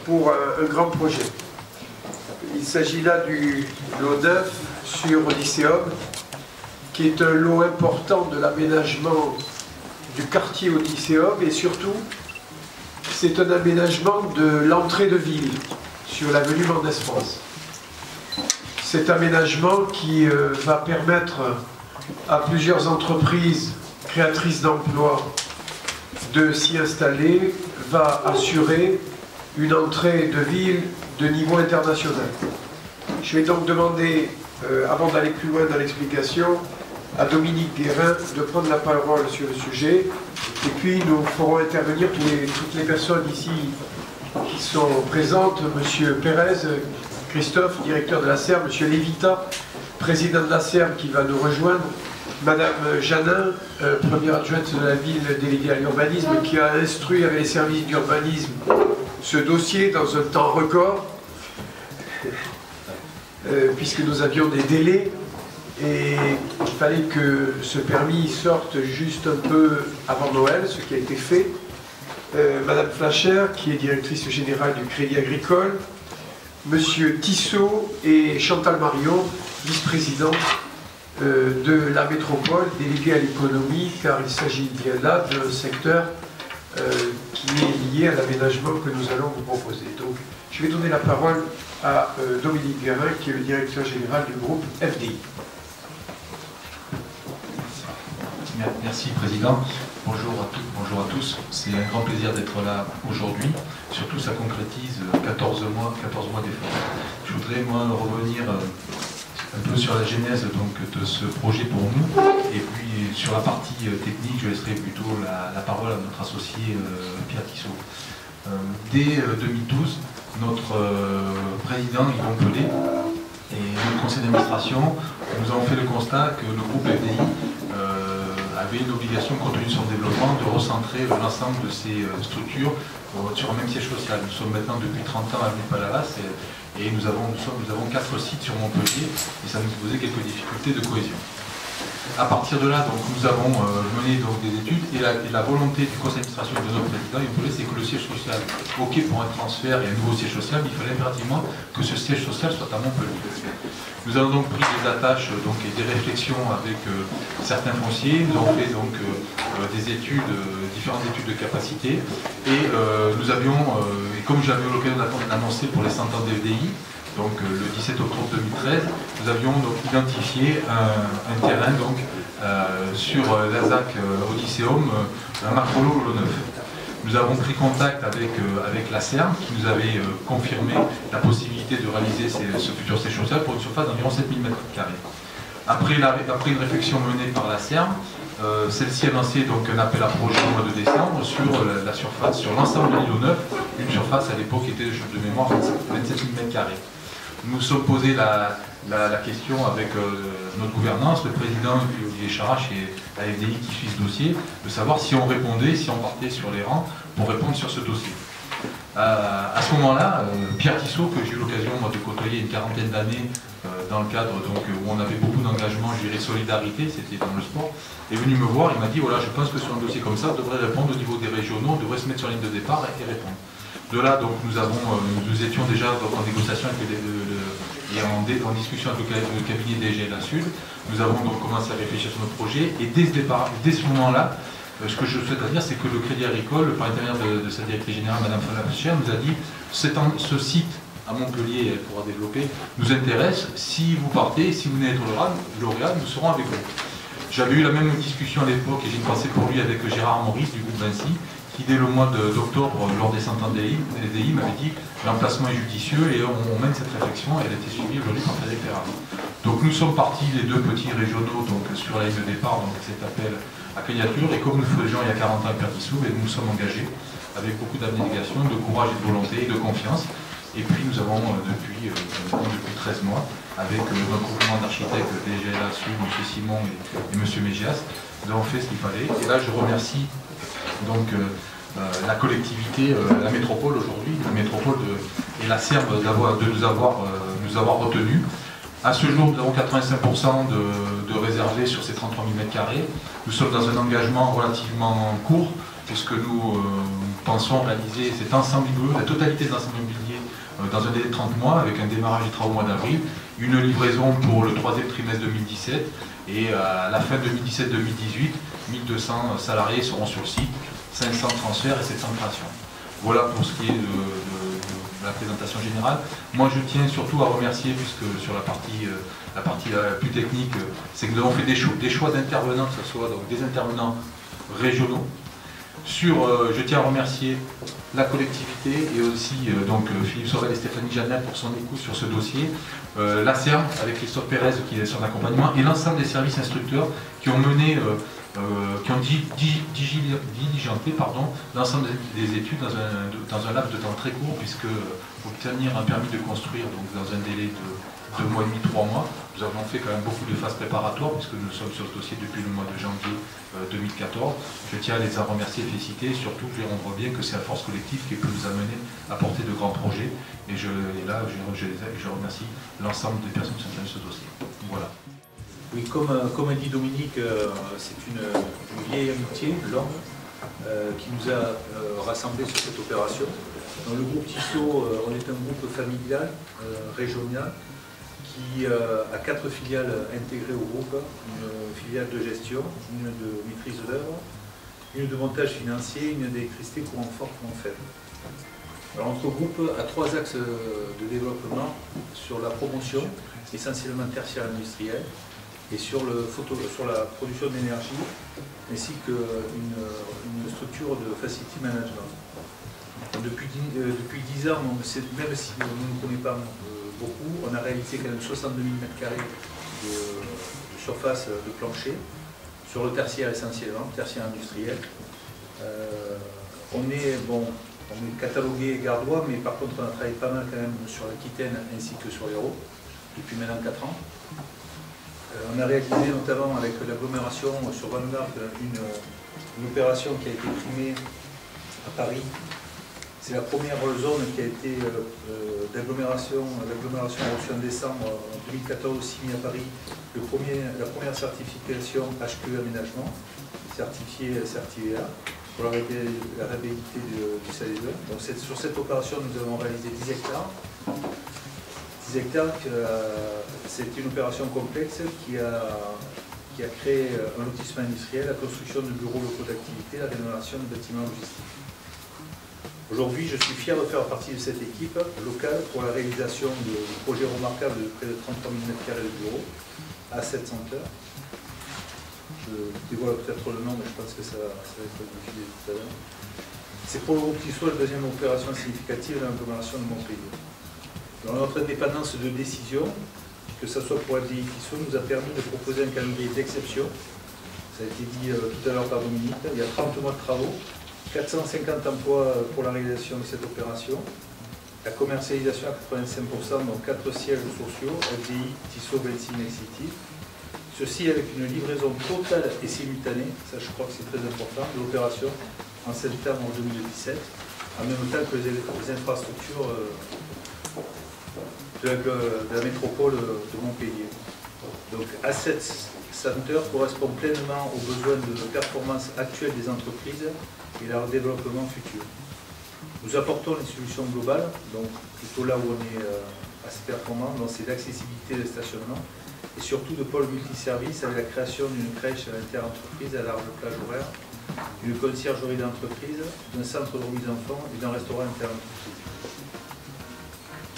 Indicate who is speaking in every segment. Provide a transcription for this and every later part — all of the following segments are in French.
Speaker 1: pour un grand projet. Il s'agit là du lot 9 sur Odysseum, qui est un lot important de l'aménagement du quartier Odysseum, et surtout, c'est un aménagement de l'entrée de ville sur l'avenue Mendès-France. Cet aménagement qui va permettre à plusieurs entreprises créatrices d'emplois de s'y installer, va assurer une entrée de ville de niveau international. Je vais donc demander, avant d'aller plus loin dans l'explication, à Dominique Guérin de prendre la parole sur le sujet, et puis nous ferons intervenir toutes les personnes ici qui sont présentes, M. Pérez, Christophe, directeur de la SERM, M. Lévita, président de la SERM qui va nous rejoindre, Madame Janin, première adjointe de la ville déléguée à l'urbanisme, qui a instruit avec les services d'urbanisme ce dossier dans un temps record, puisque nous avions des délais, et il fallait que ce permis sorte juste un peu avant Noël, ce qui a été fait. Madame Flacher, qui est directrice générale du Crédit Agricole, Monsieur Tissot et Chantal Marion, vice-présidente de la métropole, déléguée à l'économie, car il s'agit bien là d'un secteur qui est lié à l'aménagement que nous allons vous proposer. Donc, je vais donner la parole à Dominique Guérin, qui est le directeur général du groupe FDI.
Speaker 2: Merci Président. Bonjour à toutes, bonjour à tous. C'est un grand plaisir d'être là aujourd'hui. Surtout, ça concrétise 14 mois d'efforts. Je voudrais, moi, revenir un peu sur la genèse donc, de ce projet pour nous. Et puis, sur la partie technique, je laisserai plutôt la parole à notre associé Pierre Tissot. Dès 2012, notre président Yvon Pelé et le conseil d'administration nous avons fait le constat que le groupe FDI avait une obligation, compte tenu de son développement, de recentrer l'ensemble de ces structures sur un même siège social. Nous sommes maintenant depuis 30 ans à avenue Palavas et nous avons 4 sites sur Montpellier et ça nous posait quelques difficultés de cohésion. À partir de là, donc, nous avons mené donc, des études et la volonté du conseil d'administration de notre président, c'est que le siège social, OK pour un transfert et un nouveau siège social, mais il fallait impérativement que ce siège social soit à Montpellier. Nous avons donc pris des attaches donc, et des réflexions avec certains fonciers, nous avons fait donc, des études, différentes études de capacité, et nous avions, et comme j'avais eu l'occasion d'annoncer pour les 100 ans de FDI, donc le 17 octobre 2013, nous avions donc identifié un terrain donc, sur la ZAC Odysseum, un macrolot lot 9. Nous avons pris contact avec la SERM qui nous avait confirmé la possibilité de réaliser ce futur siège social pour une surface d'environ 7000 m². Après une réflexion menée par la SERM, celle-ci a lancé donc un appel à projet au mois de décembre sur la surface, sur l'ensemble de l'îlot 9, une surface à l'époque était de mémoire 27 000 m². Nous nous sommes posé la question avec notre gouvernance, le président Olivier Charache et la FDI qui suit ce dossier, de savoir si on répondait, si on partait sur les rangs pour répondre sur ce dossier. À ce moment-là, Pierre Tissot, que j'ai eu l'occasion de côtoyer une quarantaine d'années dans le cadre donc, où on avait beaucoup d'engagement, je dirais solidarité, c'était dans le sport, est venu me voir, il m'a dit voilà, je pense que sur un dossier comme ça, on devrait répondre au niveau des régionaux, on devrait se mettre sur la ligne de départ et répondre. De là, donc, nous étions déjà donc, en négociation avec et en discussion avec le cabinet DGLA Sud. Nous avons donc commencé à réfléchir sur notre projet et dès ce moment-là, ce que je souhaite dire, c'est que le Crédit Agricole, par l'intermédiaire de sa directrice générale, Madame Flacher, nous a dit ce site à Montpellier, elle pourra développer, nous intéresse. Si vous partez, si vous venez être lauréat, nous serons avec vous. J'avais eu la même discussion à l'époque et j'ai une pensée pour lui avec Gérard Maurice du groupe Vinci, qui dès le mois d'octobre, lors des 100 ans de l'EDI, m'avait dit l'emplacement est judicieux et on mène cette réflexion et elle a été suivie aujourd'hui par Frédéric Ferrari. Donc nous sommes partis, les deux petits régionaux, donc, sur la ligne de départ, donc cet appel à candidature, et comme nous le faisions il y a 40 ans à Pertissou, nous nous sommes engagés avec beaucoup d'abnégation, de courage et de volonté et de confiance. Et puis nous avons depuis 13 mois, avec notre groupement d'architectes DGLA Sud, M. Simon et M. Mégias, nous avons fait ce qu'il fallait. Et là je remercie donc la collectivité, la métropole aujourd'hui, la métropole et la SERM de nous avoir retenus. À ce jour, nous avons 85% de réservés sur ces 33 000 m². Nous sommes dans un engagement relativement court, puisque nous pensons réaliser cet ensemble immobilier, la totalité de l'ensemble immobilier dans un délai de 30 mois, avec un démarrage des travaux au mois d'avril, une livraison pour le 3e trimestre 2017, et à la fin 2017-2018, 1200 salariés seront sur le site, 500 transferts et 700 créations. Voilà pour ce qui est de la présentation générale. Moi je tiens surtout à remercier, puisque sur la partie plus technique, c'est que nous avons fait des choix d'intervenants, que ce soit donc des intervenants régionaux. Je tiens à remercier la collectivité et aussi Philippe Sorel et Stéphanie Janel pour son écoute sur ce dossier, la CERN avec Christophe Pérez qui est son accompagnement, et l'ensemble des services instructeurs qui ont mené, qui ont diligenté l'ensemble des études dans un laps de temps très court, puisque pour obtenir un permis de construire donc dans un délai de 2 mois et demi, 3 mois, nous avons fait quand même beaucoup de phases préparatoires, puisque nous sommes sur ce dossier depuis le mois de janvier 2014. Je tiens à les en remercier et féliciter, et surtout je les rendre bien que c'est la force collective qui peut nous amener à porter de grands projets. Et je remercie l'ensemble des personnes qui sont dans ce dossier. Voilà.
Speaker 3: Oui, comme a dit Dominique, c'est une vieille amitié longue qui nous a rassemblés sur cette opération. Dans le groupe Tissot, on est un groupe familial, régional, qui a 4 filiales intégrées au groupe, une filiale de gestion, une de maîtrise d'œuvre, une de montage financier, une d'électricité courant fort, courant faible. Alors notre groupe a 3 axes de développement sur la promotion, essentiellement tertiaire industrielle, et sur la production d'énergie, ainsi qu'une structure de facility management. Depuis 10 ans, même si on ne connaît pas beaucoup, on a réalisé quand même 62 000 m² de surface de plancher, sur le tertiaire essentiellement, tertiaire industriel. On est catalogué gardois, mais par contre on a travaillé pas mal quand même sur l'Aquitaine ainsi que sur l'Hérault, depuis maintenant 4 ans. On a réalisé notamment avec l'agglomération sur Vanguard une opération qui a été primée à Paris. C'est la première zone qui a été d'agglomération. L'agglomération a reçu en décembre 2014 signée à Paris la première certification HQE aménagement, certifiée CertiVA, pour la réhabilité du Salésieux. Donc sur cette opération, nous avons réalisé 10 hectares. 10 hectares, c'est une opération complexe qui a créé un lotissement industriel, la construction de bureaux locaux d'activité, la rénovation de bâtiments logistiques. Aujourd'hui, je suis fier de faire partie de cette équipe locale pour la réalisation de projets remarquables de près de 33 000 m² de bureaux à 700 heures. Je dévoile peut-être le nom, mais je pense que ça va être diffusé tout à l'heure. C'est pour le groupe Tissot la deuxième opération significative de l'agglomération de Montpellier. Dans notre indépendance de décision, que ce soit pour LDI Tissot, nous a permis de proposer un calendrier d'exception. Ça a été dit tout à l'heure par Dominique. Il y a 30 mois de travaux, 450 emplois pour la réalisation de cette opération, la commercialisation à 85%, donc 4 sièges sociaux, LDI, Tissot, Vinci, Nexity. Ceci avec une livraison totale et simultanée, ça je crois que c'est très important, de l'opération en septembre 2017, en même temps que les infrastructures de la métropole de Montpellier. Donc Asset Center correspond pleinement aux besoins de performance actuelle des entreprises et leur développement futur. Nous apportons les solutions globales, donc plutôt là où on est assez performant, donc c'est l'accessibilité des stationnements et surtout de pôles multiservices avec la création d'une crèche inter-entreprise à large plage horaire, d'une conciergerie d'entreprise, d'un centre de remise d'enfants et d'un restaurant inter-entreprise.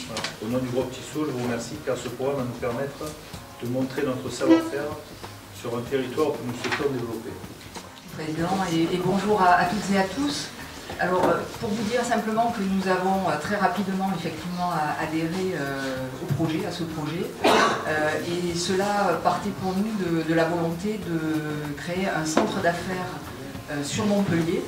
Speaker 3: Voilà. Au nom du groupe Tissot, je vous remercie car ce programme va nous permettre de montrer notre savoir-faire sur un territoire que nous souhaitons développer.
Speaker 4: Président, et bonjour à toutes et à tous. Alors, pour vous dire simplement que nous avons très rapidement effectivement adhéré à ce projet, et cela partait pour nous de la volonté de créer un centre d'affaires sur Montpellier,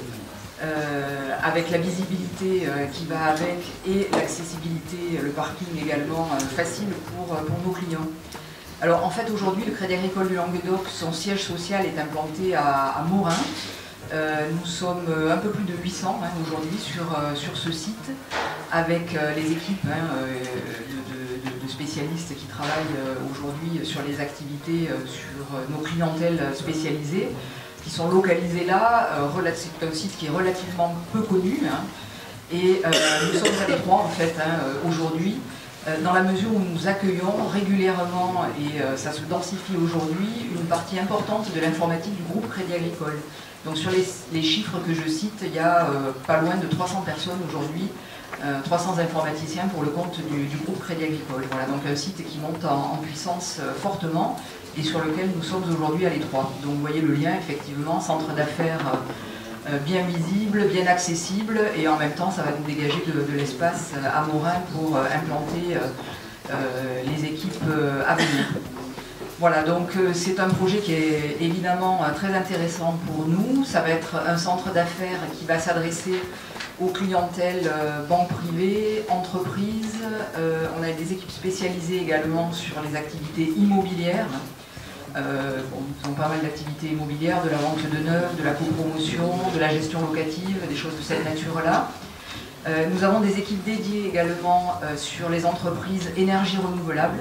Speaker 4: avec la visibilité qui va avec et l'accessibilité, le parking également facile pour nos clients. Alors en fait aujourd'hui le Crédit Agricole du Languedoc, son siège social est implanté à Morin. Nous sommes un peu plus de 800 aujourd'hui sur ce site, avec les équipes de spécialistes qui travaillent aujourd'hui sur les activités, sur nos clientèles spécialisées. qui sont localisés là. C'est un site qui est relativement peu connu, hein, et nous sommes à l'étroit en fait aujourd'hui, dans la mesure où nous accueillons régulièrement, et ça se densifie aujourd'hui, une partie importante de l'informatique du groupe Crédit Agricole. Donc sur les chiffres que je cite, il y a pas loin de 300 personnes aujourd'hui, 300 informaticiens pour le compte du groupe Crédit Agricole. Voilà, donc un site qui monte en puissance fortement et sur lequel nous sommes aujourd'hui à l'étroit. Donc vous voyez le lien, effectivement, centre d'affaires bien visible, bien accessible, et en même temps ça va nous dégager de l'espace à Morin pour implanter les équipes à venir. Voilà, donc c'est un projet qui est évidemment très intéressant pour nous. Ça va être un centre d'affaires qui va s'adresser aux clientèles banques privées, entreprises. On a des équipes spécialisées également sur les activités immobilières. Ils ont pas mal d'activités immobilières, de la vente de neuf, de la copromotion, de la gestion locative, des choses de cette nature-là. Nous avons des équipes dédiées également sur les entreprises énergie renouvelable.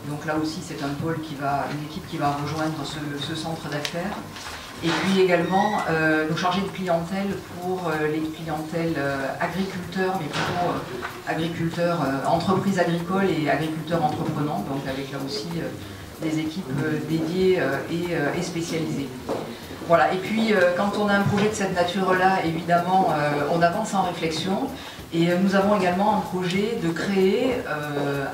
Speaker 4: Donc là aussi, c'est une équipe qui va rejoindre ce centre d'affaires. Et puis également nos chargés de clientèle pour les clientèles agriculteurs, mais plutôt entreprises agricoles et agriculteurs entreprenants, donc avec là aussi des équipes dédiées et spécialisées. Voilà, et puis quand on a un projet de cette nature-là, évidemment, on avance en réflexion. Et nous avons également un projet de créer,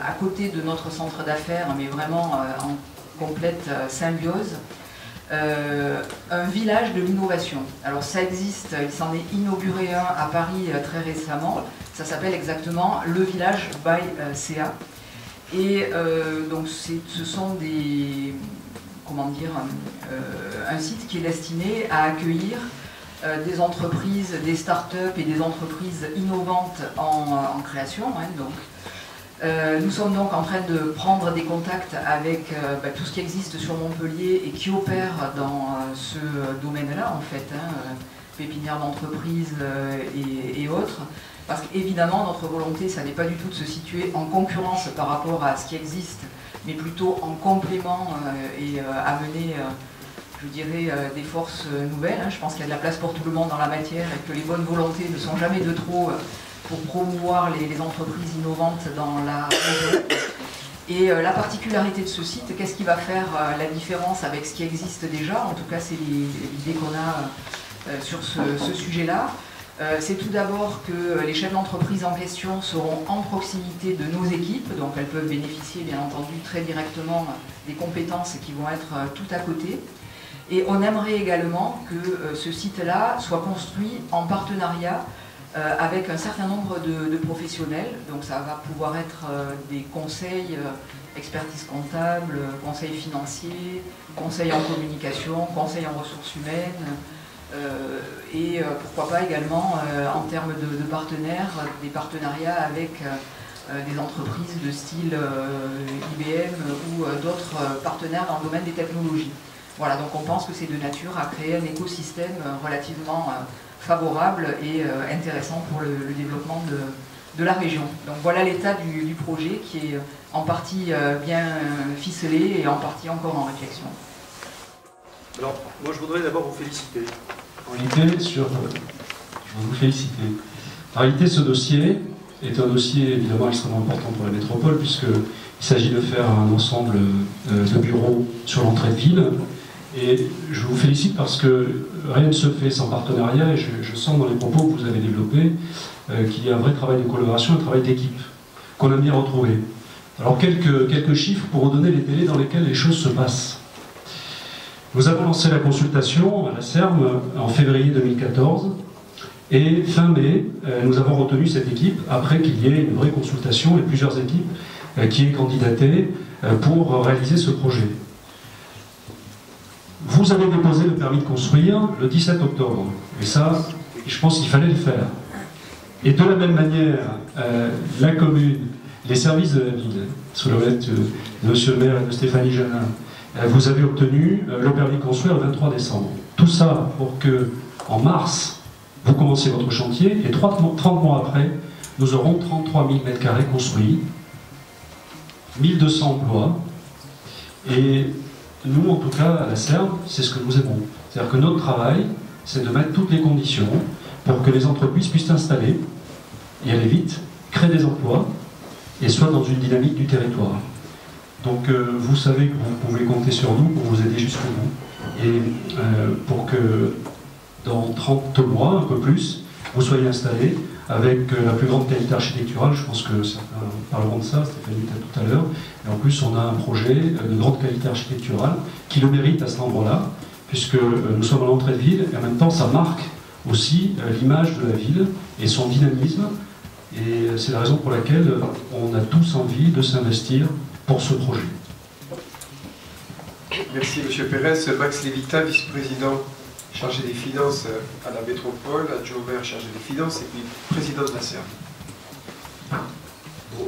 Speaker 4: à côté de notre centre d'affaires, mais vraiment en complète symbiose, un village de l'innovation. Alors ça existe, il s'en est inauguré un à Paris très récemment, ça s'appelle exactement le village by CA. Et donc ce sont des, un site qui est destiné à accueillir des entreprises, des start-up et des entreprises innovantes en création. Hein, donc. Nous sommes donc en train de prendre des contacts avec tout ce qui existe sur Montpellier et qui opère dans ce domaine-là, en fait, hein, pépinière d'entreprise et autres. Parce qu'évidemment, notre volonté, ça n'est pas du tout de se situer en concurrence par rapport à ce qui existe, mais plutôt en complément et amener, je dirais, des forces nouvelles. Hein. Je pense qu'il y a de la place pour tout le monde dans la matière et que les bonnes volontés ne sont jamais de trop pour promouvoir les entreprises innovantes dans la région. Et la particularité de ce site, qu'est-ce qui va faire la différence avec ce qui existe déjà? En tout cas, c'est l'idée qu'on a sur ce sujet-là. C'est tout d'abord que les chefs d'entreprise en question seront en proximité de nos équipes, donc elles peuvent bénéficier bien entendu très directement des compétences qui vont être tout à côté. Et on aimerait également que ce site-là soit construit en partenariat avec un certain nombre de professionnels. Donc ça va pouvoir être des conseils, expertise comptable, conseils financiers, conseils en communication, conseils en ressources humaines, et pourquoi pas également en termes de partenaires, des partenariats avec des entreprises de style IBM ou d'autres partenaires dans le domaine des technologies. Voilà, donc on pense que c'est de nature à créer un écosystème relativement favorable et intéressant pour le développement de la région. Donc voilà l'état du projet qui est en partie bien ficelé et en partie encore en réflexion.
Speaker 5: Alors, moi je voudrais d'abord vous féliciter.
Speaker 6: En réalité, je veux vous féliciter. En réalité, ce dossier est un dossier évidemment extrêmement important pour la métropole, puisqu'il s'agit de faire un ensemble de bureaux sur l'entrée de ville. Et je vous félicite parce que rien ne se fait sans partenariat, et je sens dans les propos que vous avez développés qu'il y a un vrai travail de collaboration, un travail d'équipe, qu'on a bien retrouvé. Alors quelques chiffres pour vous donner les délais dans lesquels les choses se passent. Nous avons lancé la consultation à la CERM en février 2014, et fin mai, nous avons retenu cette équipe après qu'il y ait une vraie consultation et plusieurs équipes qui aient candidaté pour réaliser ce projet. Vous avez déposé le permis de construire le 17 octobre, et ça, je pense qu'il fallait le faire. Et de la même manière, la commune, les services de la ville, sous le maître de M. le maire et de Stéphanie Janin, vous avez obtenu le permis de construire le 23 décembre. Tout ça pour que, en mars, vous commenciez votre chantier, et 30 mois après, nous aurons 33 000 m² construits, 1200 emplois, et nous, en tout cas, à la CERM, c'est ce que nous aimons. C'est-à-dire que notre travail, c'est de mettre toutes les conditions pour que les entreprises puissent s'installer et aller vite, créer des emplois et soient dans une dynamique du territoire. Donc vous savez que vous pouvez compter sur nous pour vous aider jusqu'au bout et pour que dans 30 mois, un peu plus, vous soyez installés avec la plus grande qualité architecturale. Je pense que certains parleront de ça, Stéphanie était tout à l'heure. Et en plus, on a un projet de grande qualité architecturale qui le mérite à cet endroit-là, puisque nous sommes à l'entrée de ville et en même temps, ça marque aussi l'image de la ville et son dynamisme. Et c'est la raison pour laquelle on a tous envie de s'investir pour ce projet.
Speaker 1: Merci M. Pérez. Max Levita, vice-président chargé des finances à la métropole, adjoint au maire chargé des finances et puis président de la CERN.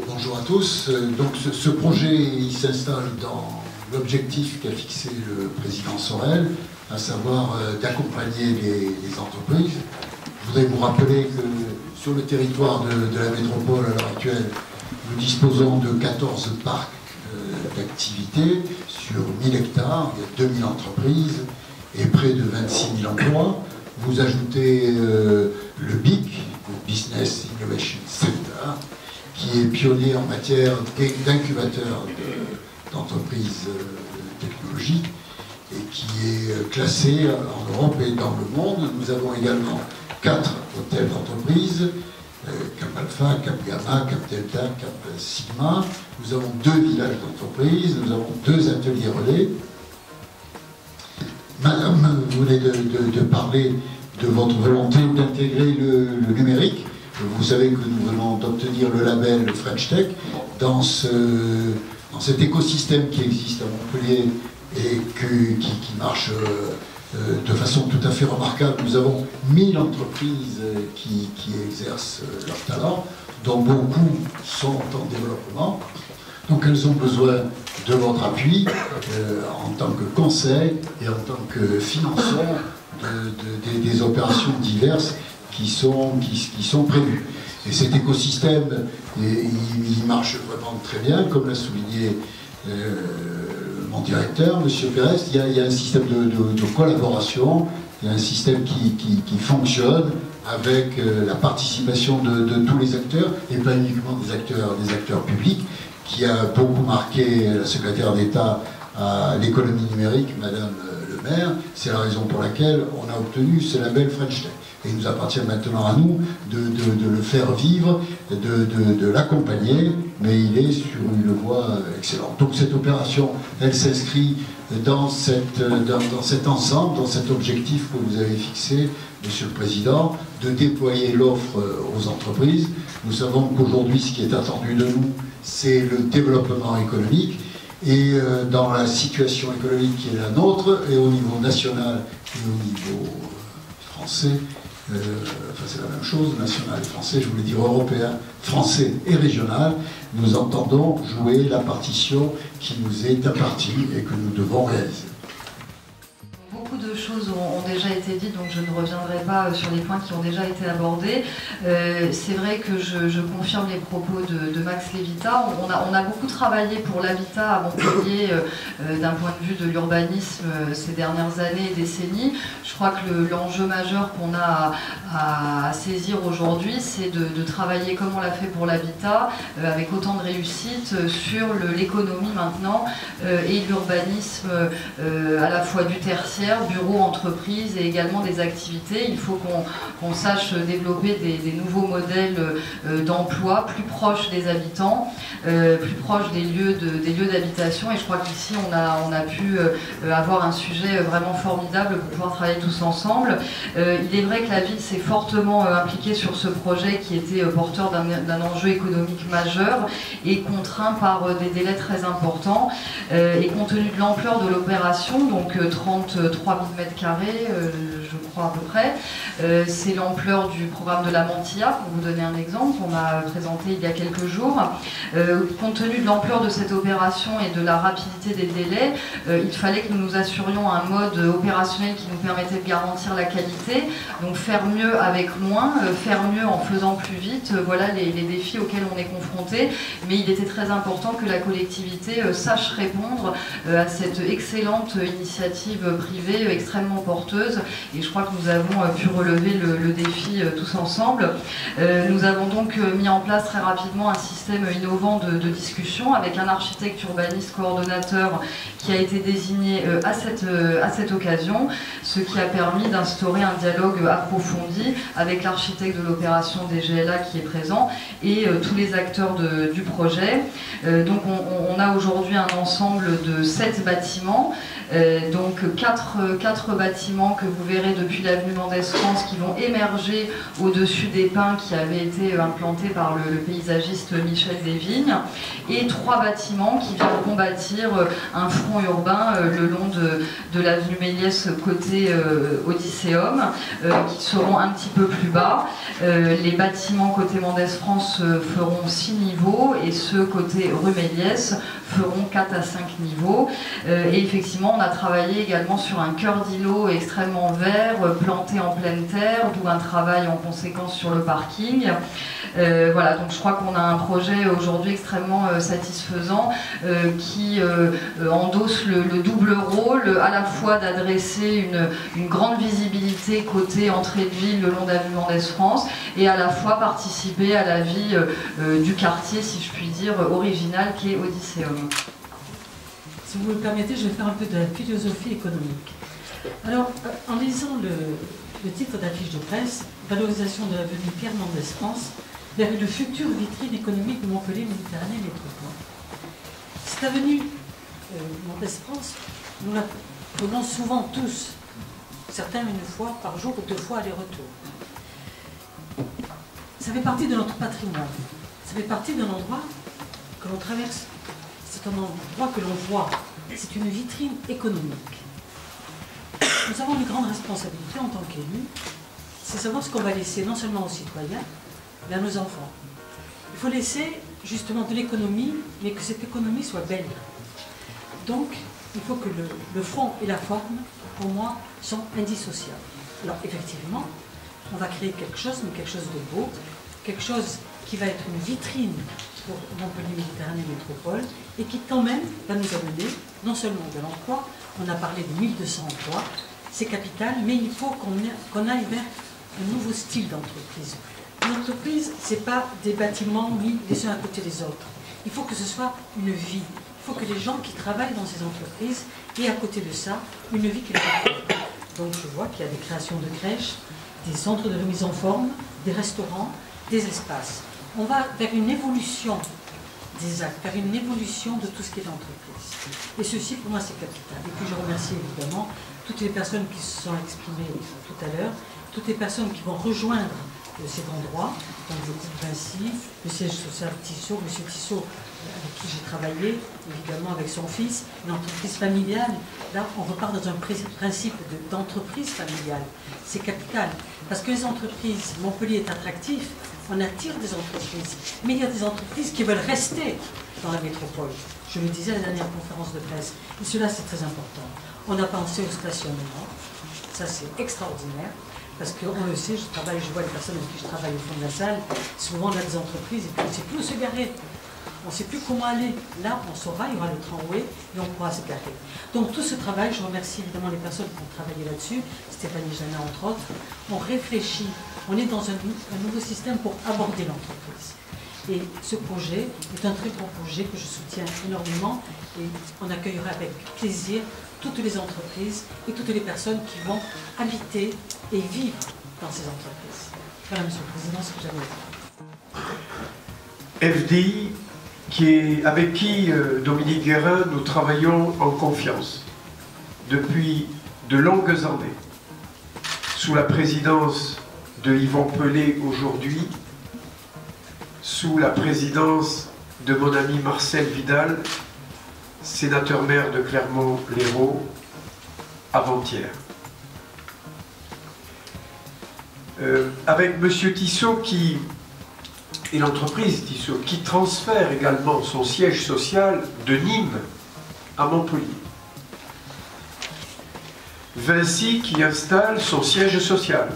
Speaker 7: Bonjour à tous. Donc ce projet il s'installe dans l'objectif qu'a fixé le président Sorel, à savoir d'accompagner les entreprises. Je voudrais vous rappeler que sur le territoire de la métropole à l'heure actuelle, nous disposons de 14 parcs d'activités sur 1000 hectares, il y a 2000 entreprises et près de 26 000 emplois. Vous ajoutez le BIC, le Business Innovation Center, qui est pionnier en matière d'incubateur d'entreprises technologiques et qui est classé en Europe et dans le monde. Nous avons également 4 hôtels d'entreprise, Cap Alpha, Cap Gamma, Cap Delta, Cap Sigma. Nous avons 2 villages d'entreprise, nous avons 2 ateliers relais. Madame, vous venez de parler de votre volonté d'intégrer le numérique. Vous savez que nous venons d'obtenir le label French Tech dans cet écosystème qui existe à Montpellier et qui marche de façon tout à fait remarquable. Nous avons 1000 entreprises qui exercent leur talent, dont beaucoup sont en développement. Donc elles ont besoin de votre appui en tant que conseil et en tant que financeur des opérations diverses qui sont prévues. Et cet écosystème, il marche vraiment très bien, comme l'a souligné mon directeur, M. Pérez. Il y a un système de collaboration, il y a un système qui fonctionne avec la participation de tous les acteurs, et pas uniquement des acteurs publics, qui a beaucoup marqué la secrétaire d'État à l'économie numérique, Madame le maire. C'est la raison pour laquelle on a obtenu ce label French Tech. Et il nous appartient maintenant à nous de le faire vivre, de l'accompagner, mais il est sur une voie excellente. Donc cette opération, elle s'inscrit dans cet ensemble, dans cet objectif que vous avez fixé, Monsieur le Président, de déployer l'offre aux entreprises. Nous savons qu'aujourd'hui, ce qui est attendu de nous, c'est le développement économique. Et dans la situation économique qui est la nôtre, et au niveau national et au niveau français, enfin c'est la même chose, national et français, je voulais dire européen, français et régional, nous entendons jouer la partition qui nous est impartie et que nous devons réaliser.
Speaker 4: Beaucoup de choses ont déjà été dites, donc je ne reviendrai pas sur les points qui ont déjà été abordés. C'est vrai que je confirme les propos de Max Levita. On a beaucoup travaillé pour l'habitat à Montpellier d'un point de vue de l'urbanisme ces dernières années et décennies. Je crois que l'enjeu majeur qu'on a à saisir aujourd'hui, c'est de travailler comme on l'a fait pour l'habitat, avec autant de réussite, sur l'économie maintenant et l'urbanisme à la fois du tertiaire, bureaux, entreprises et également des activités. Il faut qu'on sache développer des nouveaux modèles d'emploi plus proches des habitants, plus proches des lieux d'habitation. Et je crois qu'ici on a pu avoir un sujet vraiment formidable pour pouvoir travailler tous ensemble. Il est vrai que la ville s'est fortement impliquée sur ce projet qui était porteur d'un enjeu économique majeur et contraint par des délais très importants. Et compte tenu de l'ampleur de l'opération, donc 33 000 mètres carrés, je crois à peu près. C'est l'ampleur du programme de la Mantilla, pour vous donner un exemple, qu'on a présenté il y a quelques jours. Compte tenu de l'ampleur de cette opération et de la rapidité des délais, il fallait que nous nous assurions un mode opérationnel qui nous permettait de garantir la qualité. Donc faire mieux avec moins, faire mieux en faisant plus vite, voilà les défis auxquels on est confronté. Mais il était très important que la collectivité sache répondre à cette excellente initiative privée extrêmement porteuse porteuse et je crois que nous avons pu relever le défi tous ensemble. Nous avons donc mis en place très rapidement un système innovant de discussion avec un architecte urbaniste coordonnateur qui a été désigné à cette occasion, ce qui a permis d'instaurer un dialogue approfondi avec l'architecte de l'opération DGLA qui est présent et tous les acteurs du projet. Donc on a aujourd'hui un ensemble de 7 bâtiments, donc 4 bâtiments que vous verrez depuis l'avenue Mendès France qui vont émerger au-dessus des pins qui avaient été implantés par le paysagiste Michel Desvignes, et 3 bâtiments qui viendront bâtir un front urbain le long de l'avenue Méliès côté Odysseum, qui seront un petit peu plus bas. Les bâtiments côté Mendès France feront 6 niveaux et ceux côté rue Méliès feront 4 à 5 niveaux. Et effectivement, on a travaillé également sur un cœur d'îlot extrêmement vert, planté en pleine terre, d'où un travail en conséquence sur le parking. Voilà, donc je crois qu'on a un projet aujourd'hui extrêmement satisfaisant qui endosse le double rôle, à la fois d'adresser une grande visibilité côté entrée de ville le long d'avenue Mendès France et à la fois participer à la vie du quartier, si je puis dire, original qui est Odysseum.
Speaker 8: Si vous me le permettez, je vais faire un peu de la philosophie économique. Alors, en lisant le titre d'affiche de presse, valorisation de l'avenue Pierre Mendès France vers une future vitrine économique de Montpellier Méditerranée Métropole. Cette avenue Mendès France, nous la prenons souvent tous, certains une fois par jour ou 2 fois aller-retour. Ça fait partie de notre patrimoine, ça fait partie d'un endroit que l'on traverse, c'est un endroit que l'on voit, c'est une vitrine économique. Nous avons une grande responsabilité en tant qu'élus, c'est savoir ce qu'on va laisser non seulement aux citoyens, mais à nos enfants. Il faut laisser justement de l'économie, mais que cette économie soit belle. Donc, il faut que le fond et la forme, pour moi, sont indissociables. Alors, effectivement, on va créer quelque chose, mais quelque chose de beau, quelque chose qui va être une vitrine pour Montpellier Méditerranée Métropole et qui, quand même, va nous amener non seulement de l'emploi, on a parlé de 1200 emplois, c'est capital, mais il faut qu'on aille vers un nouveau style d'entreprise. Une entreprise, ce n'est pas des bâtiments mis les uns à côté des autres. Il faut que ce soit une vie. Il faut que les gens qui travaillent dans ces entreprises aient à côté de ça une vie qui leur apporte. Donc je vois qu'il y a des créations de crèches, des centres de remise en forme, des restaurants, des espaces. On va vers une évolution des actes, vers une évolution de tout ce qui est entreprise. Et ceci, pour moi, c'est capital. Et puis je remercie évidemment toutes les personnes qui se sont exprimées tout à l'heure, toutes les personnes qui vont rejoindre cet endroit, donc le groupe Vinci, le siège social Tissot, M. Tissot, avec qui j'ai travaillé, évidemment avec son fils, une entreprise familiale. Là, on repart dans un principe d'entreprise familiale. C'est capital, parce que les entreprises, Montpellier est attractif, on attire des entreprises, mais il y a des entreprises qui veulent rester dans la métropole. Je le disais à la dernière conférence de presse, et cela c'est très important. On a pensé au stationnement, ça c'est extraordinaire. Parce qu'on le sait, je vois les personnes avec qui je travaille au fond de la salle, souvent on a des entreprises et puis on ne sait plus où se garer. On ne sait plus comment aller. Là, on saura, il y aura le tramway et on pourra se garer. Donc tout ce travail, je remercie évidemment les personnes qui ont travaillé là-dessus, Stéphanie Jana entre autres, on réfléchit, on est dans un nouveau système pour aborder l'entreprise. Et ce projet est un très bon projet que je soutiens énormément et on accueillera avec plaisir toutes les entreprises et toutes les personnes qui vont habiter et vivre dans ces entreprises. Voilà, Monsieur le Président, ce que j'avais à dire.
Speaker 1: FDI, avec qui, Dominique Guérin, nous travaillons en confiance depuis de longues années, sous la présidence de Yvon Pelé aujourd'hui, sous la présidence de mon ami Marcel Vidal, sénateur-maire de Clermont-Lérault, avant-hier. Avec M. Tissot et l'entreprise Tissot, qui transfère également son siège social de Nîmes à Montpellier. Vinci qui installe son siège social.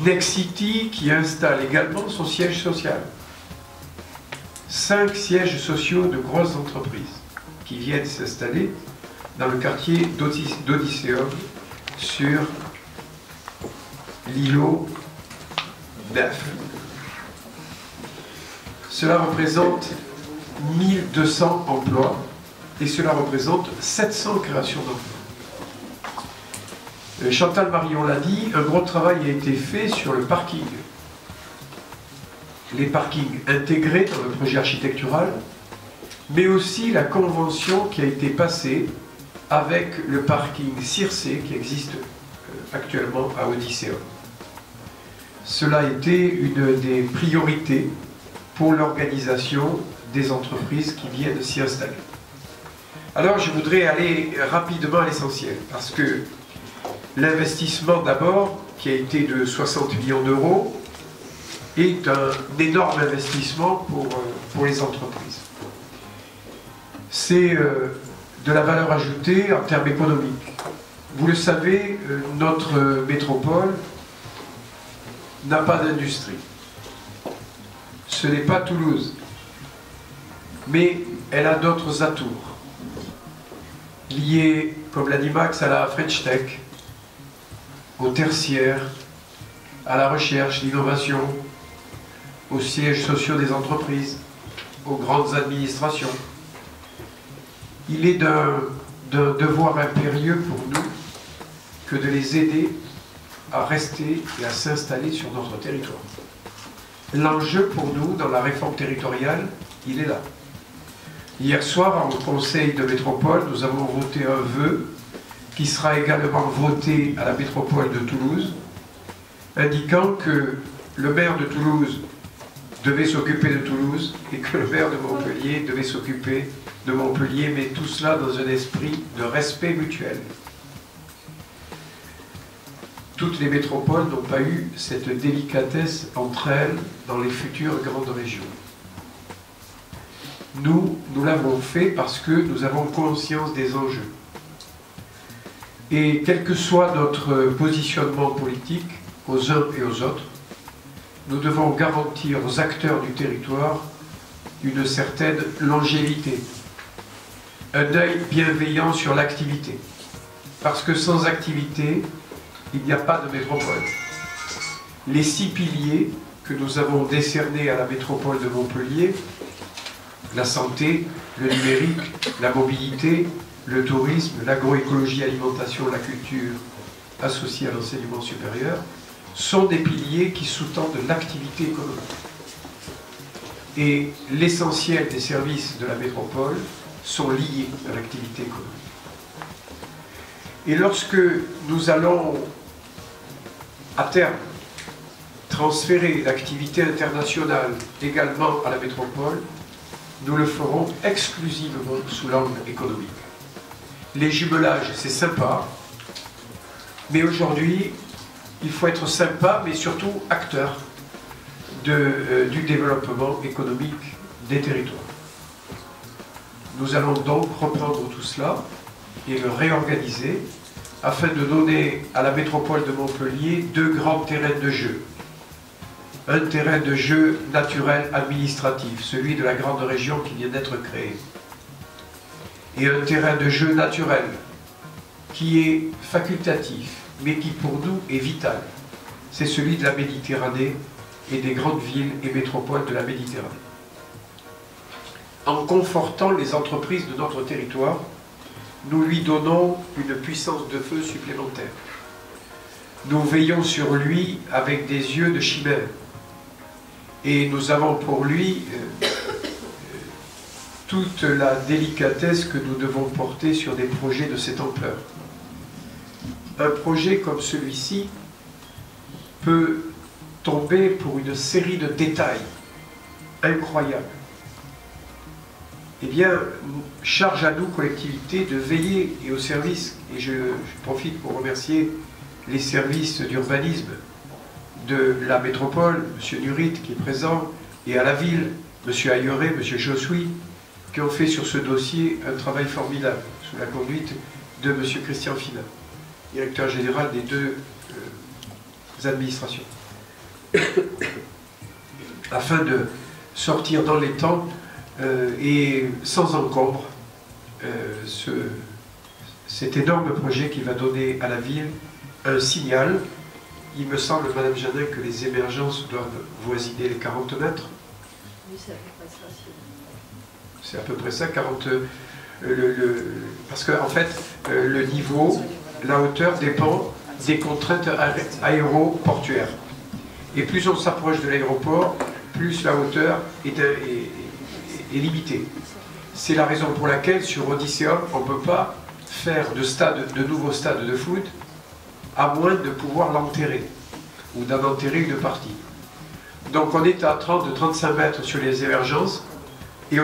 Speaker 1: Nexity qui installe également son siège social. 5 sièges sociaux de grosses entreprises qui viennent s'installer dans le quartier d'Odysseum sur l'îlot 9. Cela représente 1200 emplois et cela représente 700 créations d'emplois. Chantal Marion l'a dit, un gros travail a été fait sur le parking. Les parkings intégrés dans le projet architectural, mais aussi la convention qui a été passée avec le parking Circé qui existe actuellement à Odysseum. Cela a été une des priorités pour l'organisation des entreprises qui viennent s'y installer. Alors je voudrais aller rapidement à l'essentiel, parce que l'investissement d'abord, qui a été de 60 millions d'euros, est un énorme investissement pour les entreprises. C'est de la valeur ajoutée en termes économiques. Vous le savez, notre métropole n'a pas d'industrie. Ce n'est pas Toulouse, mais elle a d'autres atours, liés, comme l'a dit Max, à la French Tech, au tertiaire, à la recherche, l'innovation, aux sièges sociaux des entreprises, aux grandes administrations. Il est d'un devoir impérieux pour nous que de les aider à rester et à s'installer sur notre territoire. L'enjeu pour nous, dans la réforme territoriale, il est là. Hier soir, en conseil de métropole, nous avons voté un vœu qui sera également voté à la métropole de Toulouse, indiquant que le maire de Toulouse devait s'occuper de Toulouse et que le maire de Montpellier devait s'occuper de Montpellier, mais tout cela dans un esprit de respect mutuel. Toutes les métropoles n'ont pas eu cette délicatesse entre elles dans les futures grandes régions. Nous l'avons fait parce que nous avons conscience des enjeux. Et quel que soit notre positionnement politique, aux uns et aux autres, nous devons garantir aux acteurs du territoire une certaine longévité, un œil bienveillant sur l'activité. Parce que sans activité, il n'y a pas de métropole. Les 6 piliers que nous avons décernés à la métropole de Montpellier, la santé, le numérique, la mobilité, le tourisme, l'agroécologie, l'alimentation, la culture associée à l'enseignement supérieur, sont des piliers qui sous-tendent l'activité économique. Et l'essentiel des services de la métropole sont liés à l'activité économique. Et lorsque nous allons, à terme, transférer l'activité internationale également à la métropole, nous le ferons exclusivement sous l'angle économique. Les jumelages, c'est sympa, mais aujourd'hui, il faut être sympa, mais surtout acteur du développement économique des territoires. Nous allons donc reprendre tout cela et le réorganiser afin de donner à la métropole de Montpellier 2 grands terrains de jeu. Un terrain de jeu naturel administratif, celui de la grande région qui vient d'être créée. Et un terrain de jeu naturel qui est facultatif, mais qui pour nous est vital. C'est celui de la Méditerranée et des grandes villes et métropoles de la Méditerranée. En confortant les entreprises de notre territoire, nous lui donnons une puissance de feu supplémentaire. Nous veillons sur lui avec des yeux de chimère. Et nous avons pour lui toute la délicatesse que nous devons porter sur des projets de cette ampleur. Un projet comme celui-ci peut tomber pour une série de détails incroyables. Eh bien, charge à nous, collectivités, de veiller et au service, et je profite pour remercier les services d'urbanisme de la métropole, M. Nurit qui est présent, et à la ville, M. Ailleret, M. Jossoui, qui ont fait sur ce dossier un travail formidable, sous la conduite de M. Christian Finat, directeur général des 2 administrations. Afin de sortir dans les temps et sans encombre cet énorme projet qui va donner à la ville un signal. Il me semble, Madame Janin, que les émergences doivent voisiner les 40 mètres.
Speaker 9: Oui, c'est à peu près ça.
Speaker 1: C'est à peu près ça, 40... parce qu'en fait, le niveau, la hauteur dépend des contraintes aéroportuaires. Et plus on s'approche de l'aéroport, plus la hauteur est limitée. C'est la raison pour laquelle, sur Odysseum, on ne peut pas faire de nouveaux stades de foot, à moins de pouvoir l'enterrer, ou d'en enterrer une partie. Donc on est à 30-35 mètres sur les émergences, et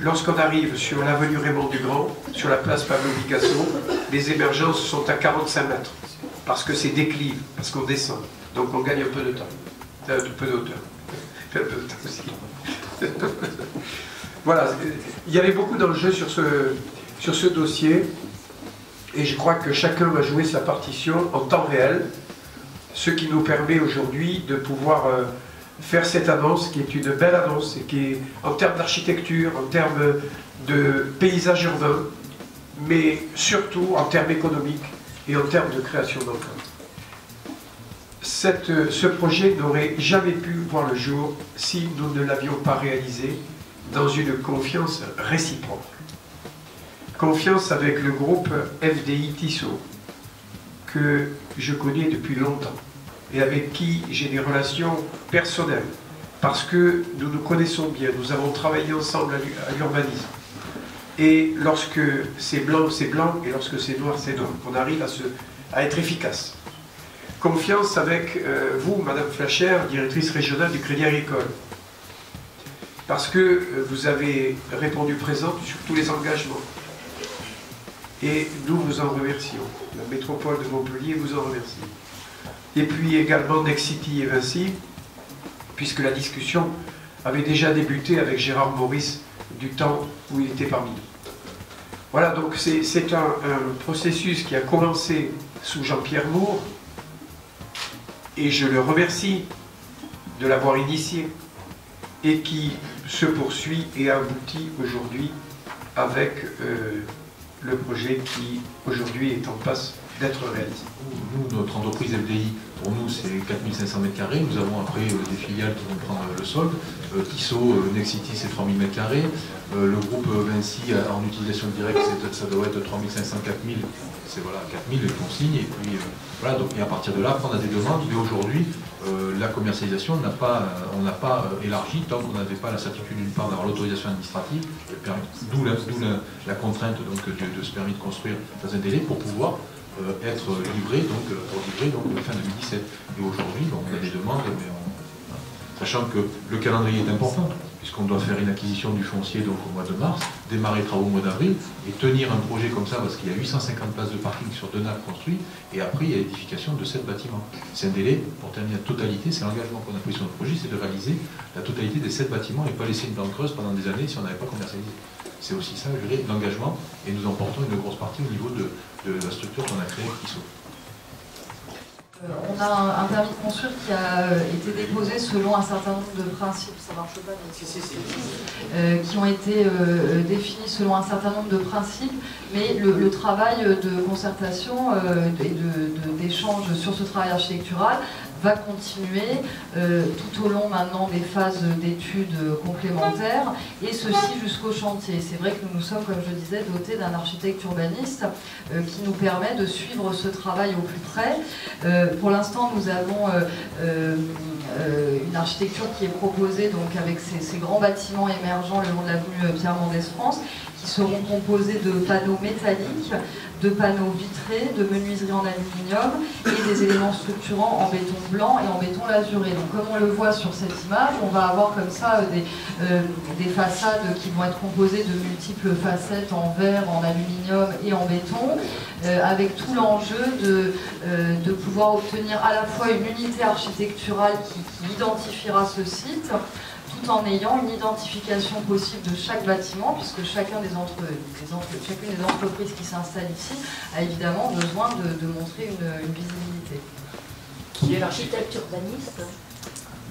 Speaker 1: lorsqu'on arrive sur l'avenue Raymond Dugrand, sur la place Pablo Picasso, les émergences sont à 45 mètres, parce que c'est déclive, parce qu'on descend. Donc on gagne un peu de temps, un peu d'auteur. Un peu de temps aussi. Voilà, il y avait beaucoup d'enjeux sur ce dossier, et je crois que chacun va jouer sa partition en temps réel, ce qui nous permet aujourd'hui de pouvoir faire cette annonce, qui est une belle annonce, et qui est en termes d'architecture, en termes de paysage urbain, mais surtout en termes économiques et en termes de création d'emplois. Ce projet n'aurait jamais pu voir le jour si nous ne l'avions pas réalisé dans une confiance réciproque. Confiance avec le groupe FDI Tissot, que je connais depuis longtemps et avec qui j'ai des relations personnelles, parce que nous nous connaissons bien, nous avons travaillé ensemble à l'urbanisme. Et lorsque c'est blanc, et lorsque c'est noir, c'est noir. On arrive à être efficace. Confiance avec vous, Madame Flacher, directrice régionale du Crédit Agricole, parce que vous avez répondu présente sur tous les engagements. Et nous vous en remercions. La métropole de Montpellier vous en remercie. Et puis également Nexity et Vinci, puisque la discussion avait déjà débuté avec Gérard Maurice du temps où il était parmi nous. Voilà, donc c'est un processus qui a commencé sous Jean-Pierre Moore, et je le remercie de l'avoir initié, et qui se poursuit et aboutit aujourd'hui avec le projet qui aujourd'hui est en passe d'être réalisé.
Speaker 2: Nous, notre entreprise FDI, pour nous, c'est 4500 m². Nous avons après des filiales qui vont prendre le sol. Tissot, Nexity, c'est 3000 m². Le groupe Vinci, en utilisation directe, ça doit être 3500, 4000. C'est voilà, 4000 qu'on signe. Et puis voilà, donc, et à partir de là, on a des demandes. Mais aujourd'hui, la commercialisation, on n'a pas élargi tant qu'on n'avait pas la certitude d'une part d'avoir l'autorisation administrative, d'où la contrainte donc, de ce permis de construire dans un délai pour pouvoir être livré, donc fin 2017. Et aujourd'hui, on a des demandes, mais sachant que le calendrier est important, puisqu'on doit faire une acquisition du foncier donc, au mois de mars, démarrer les travaux au mois d'avril, et tenir un projet comme ça, parce qu'il y a 850 places de parking sur 2 nappes construites, et après il y a l'édification de 7 bâtiments. C'est un délai pour terminer la totalité, c'est l'engagement qu'on a pris sur notre projet, c'est de réaliser la totalité des 7 bâtiments et pas laisser une plante creuse pendant des années si on n'avait pas commercialisé. C'est aussi ça, je dirais, l'engagement, et nous en portons une grosse partie au niveau de la structure qu'on a créée avec Tissot.
Speaker 4: On a un permis de construire qui a été déposé selon un certain nombre de principes, ça marche pas, mais qui ont été définis selon un certain nombre de principes, mais le travail de concertation et d'échange sur ce travail architectural va continuer tout au long maintenant des phases d'études complémentaires, et ceci jusqu'au chantier. C'est vrai que nous sommes, comme je disais, dotés d'un architecte urbaniste qui nous permet de suivre ce travail au plus près. Pour l'instant, nous avons une architecture qui est proposée donc, avec ces grands bâtiments émergents le long de l'avenue Pierre Mendès France, qui seront composés de panneaux métalliques, de panneaux vitrés, de menuiseries en aluminium et des éléments structurants en béton blanc et en béton lasuré. Donc comme on le voit sur cette image, on va avoir comme ça des façades qui vont être composées de multiples facettes en verre, en aluminium et en béton, avec tout l'enjeu de pouvoir obtenir à la fois une unité architecturale qui identifiera ce site, tout en ayant une identification possible de chaque bâtiment, puisque chacune des entreprises qui s'installent ici a évidemment besoin de montrer une visibilité.
Speaker 9: Qui est l'architecte urbaniste?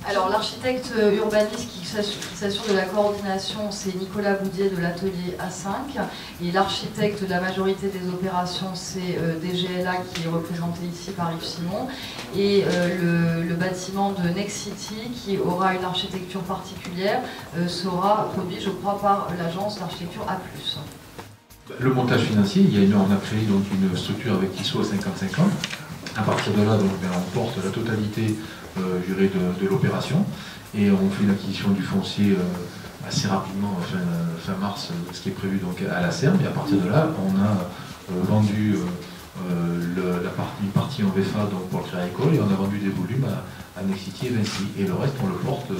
Speaker 9: Alors l'architecte urbaniste qui s'assure de la coordination, c'est Nicolas Boudier de l'atelier A5. Et l'architecte de la majorité des opérations, c'est DGLA qui est représenté ici par Yves Simon. Et le bâtiment de Next City, qui aura une architecture particulière, sera produit, je crois, par l'agence d'architecture A+.
Speaker 2: Le montage financier, on a créé donc une structure avec Tissot à 50-50. À partir de là, donc, on porte la totalité de l'opération et on fait l'acquisition du foncier assez rapidement, fin mars, ce qui est prévu donc à la Serbe. Et à partir de là, on a vendu une partie en VFA donc pour le Crédit Agricole et on a vendu des volumes à Nexity et Vinci. Et le reste, on le porte,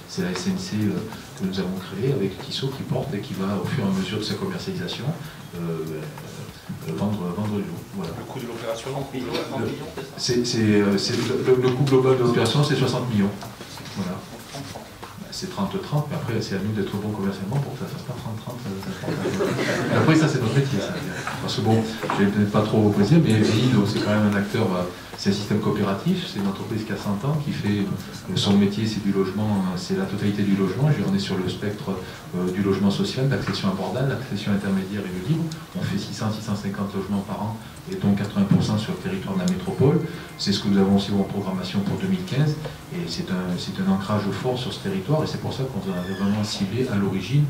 Speaker 2: c'est la SNC que nous avons créée avec Tissot qui porte et qui va, au fur et à mesure de sa commercialisation, vendre du lot. Voilà.
Speaker 5: Le coût de l'opération,
Speaker 2: le coût global de l'opération, c'est 60 millions. Voilà. C'est 30-30, mais après, c'est à nous d'être bons commercialement pour que ça ne fasse pas 30-30. Après, ça, c'est notre métier. Ça. Parce que bon, je ne vais peut-être pas trop vous préciser, mais FDI, c'est quand même un acteur, c'est un système coopératif, c'est une entreprise qui a 100 ans, qui fait son métier, c'est du logement, c'est la totalité du logement. On est sur le spectre du logement social, l'accession abordable, l'accession intermédiaire et le libre. On fait 600-650 logements par an, et donc 80% sur le territoire de la métropole. C'est ce que nous avons aussi en programmation pour 2015, et c'est un ancrage fort sur ce territoire, et c'est pour ça qu'on a vraiment ciblé à l'origine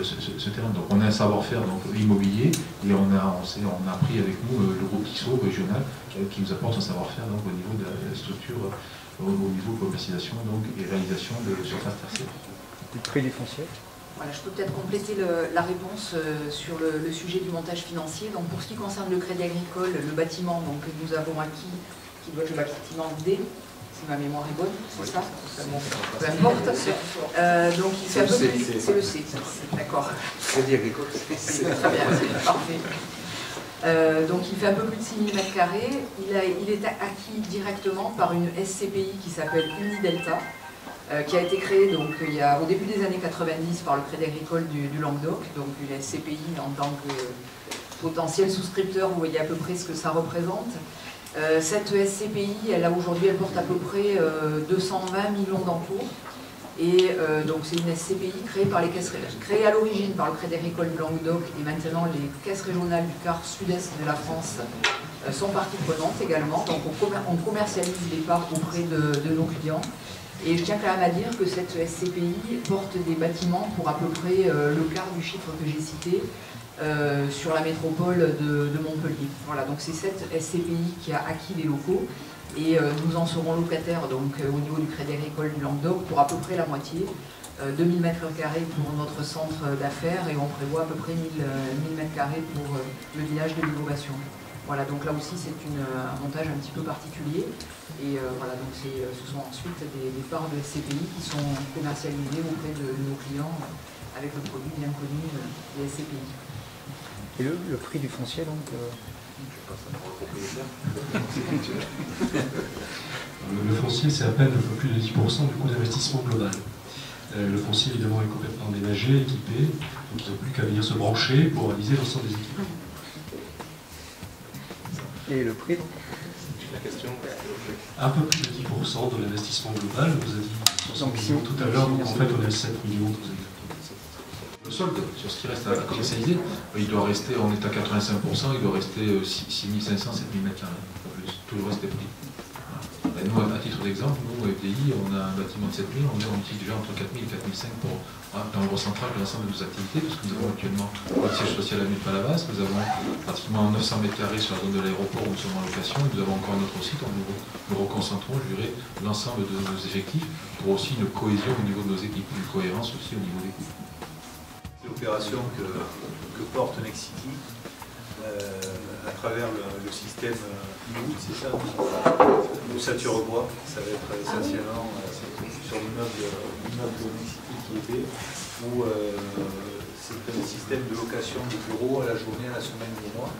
Speaker 2: ce terrain. Donc on a un savoir-faire immobilier, et on a pris avec nous le groupe Tissot régional, qui nous apporte un savoir-faire au niveau de la structure, au niveau de commercialisation et réalisation de surface tertiaire.
Speaker 10: Le prix du foncier?
Speaker 4: Voilà, je peux peut-être compléter la réponse sur le sujet du montage financier. Donc, pour ce qui concerne le Crédit Agricole, le bâtiment que nous avons acquis, qui doit être le bâtiment D, si ma mémoire est bonne, c'est ça? Bon, peu importe. Donc, il fait un peu plus... C'est le C, d'accord.
Speaker 1: Crédit Agricole,
Speaker 4: c'est très bien, c'est parfait. Donc il fait un peu plus de 6 000 m². Il est acquis directement par une SCPI qui s'appelle Unidelta, qui a été créée donc, au début des années 90 par le Crédit Agricole du Languedoc, donc une SCPI en tant que potentiel souscripteur, vous voyez à peu près ce que ça représente. Cette SCPI, aujourd'hui, elle porte à peu près 220 millions d'encours. Et donc c'est une SCPI créée à l'origine par le Crédit Agricole du Languedoc, et maintenant les caisses régionales du quart sud-est de la France sont partie prenante également. Donc on commercialise les parts auprès de nos clients. Et je tiens quand même à dire que cette SCPI porte des bâtiments pour à peu près le quart du chiffre que j'ai cité sur la métropole de Montpellier. Voilà, donc c'est cette SCPI qui a acquis les locaux. Et nous en serons locataires donc, au niveau du Crédit Agricole du Languedoc pour à peu près la moitié, 2000 m² pour notre centre d'affaires, et on prévoit à peu près 1000 m² pour le village de l'innovation. Voilà, donc là aussi c'est un montage un petit peu particulier, et voilà, donc ce sont ensuite des parts de SCPI qui sont commercialisées auprès de nos clients avec le produit bien connu des SCPI.
Speaker 10: Et le prix du foncier donc
Speaker 6: Le foncier, c'est à peine un peu plus de 10% du coût d'investissement global. Le foncier, évidemment, est complètement aménagé, équipé, donc ils n'ont plus qu'à venir se brancher pour réaliser l'ensemble des équipements.
Speaker 10: Et le prix donc
Speaker 5: la question.
Speaker 6: Un peu plus de 10% de l'investissement global, on vous a dit 60 millions tout à l'heure, donc en fait on est à 7 millions.
Speaker 2: Le solde, sur ce qui reste à commercialiser, il doit rester, on est à 85%, il doit rester 6500, 7000 m², pas plus. Tout le reste est pris. Voilà. Et nous, à titre d'exemple, nous, FDI, on a un bâtiment de 7000, on est en petit déjà entre 4000 et 4005 dans le recentrage de l'ensemble de nos activités, parce que nous avons actuellement notre siège social à Nuit-Palavas, nous avons pratiquement 900 m² sur la zone de l'aéroport où nous sommes en location, et nous avons encore notre site où nous reconcentrons, je dirais, l'ensemble de nos effectifs pour aussi une cohésion au niveau de nos équipes, une cohérence aussi au niveau des coûts.
Speaker 3: L'opération que porte Nexity à travers le système IOUT, c'est ça, Ossature-Bois, ça va être essentiellement sur l'immeuble de Nexity qui est fait, où c'est un système de location de bureaux à la journée, à la semaine, au mois,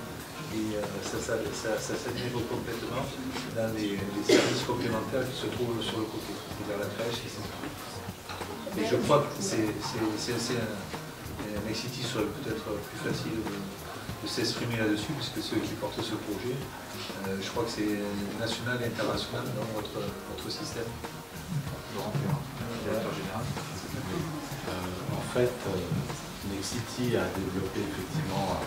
Speaker 3: et ça s'intègre complètement dans les services complémentaires qui se trouvent sur le côté, vers la crèche, etc. Et je crois que c'est assez... Nexity serait peut-être plus facile de s'exprimer là-dessus, puisque c'est eux qui portent ce projet. Je crois que c'est national et international dans votre système. directeur général.
Speaker 11: En fait, Nexity a développé effectivement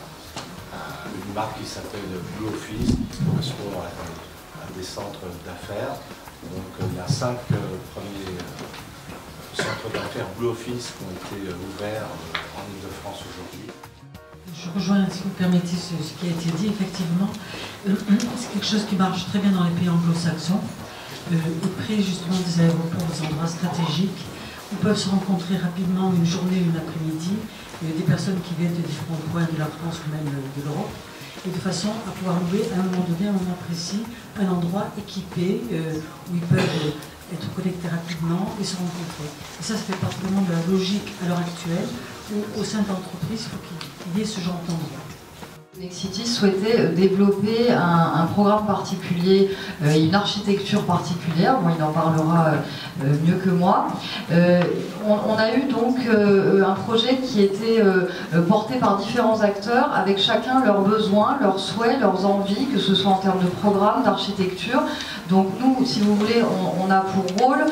Speaker 11: une marque qui s'appelle Blue Office, qui correspond à des centres d'affaires. Donc il y a 5 premiers centres d'affaires Blue Office qui ont été ouverts en Ile-de-France aujourd'hui.
Speaker 8: Je rejoins, si vous permettez, ce qui a été dit, effectivement. C'est quelque chose qui marche très bien dans les pays anglo-saxons, près justement des aéroports, des endroits stratégiques, où peuvent se rencontrer rapidement une journée, une après-midi, des personnes qui viennent de différents coins de la France ou même de l'Europe, et de façon à pouvoir louer à un moment donné, à un moment précis, un endroit équipé où ils peuvent être connectés rapidement et se rencontrer. Et ça fait parfaitement de la logique à l'heure actuelle, où au sein de l'entreprise, il faut qu'il y ait ce genre d'endroit.
Speaker 9: Nexity souhaitait développer un programme particulier, une architecture particulière. Bon, il en parlera mieux que moi. On a eu donc un projet qui était porté par différents acteurs, avec chacun leurs besoins, leurs souhaits, leurs envies, que ce soit en termes de programme, d'architecture. Donc nous, si vous voulez, on a pour rôle